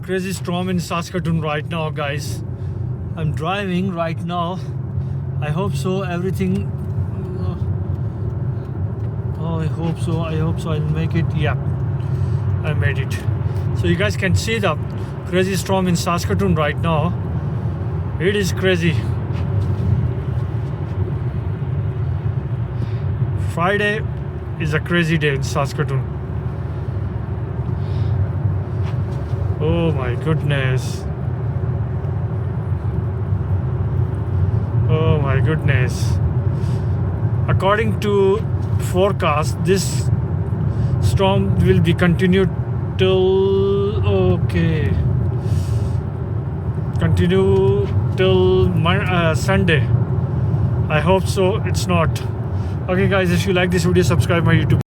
crazy storm in Saskatoon right now, guys. I'm driving right now. I hope so. Everything. Oh, I hope so. I'll make it. Yeah, I made it. So you guys can see the crazy storm in Saskatoon right now. It is crazy. Friday is a crazy day in Saskatoon. Oh my goodness. Oh my goodness. According to forecast, this storm will be continued till Sunday. I hope so. It's not. Okay guys, if you like this video, subscribe my YouTube.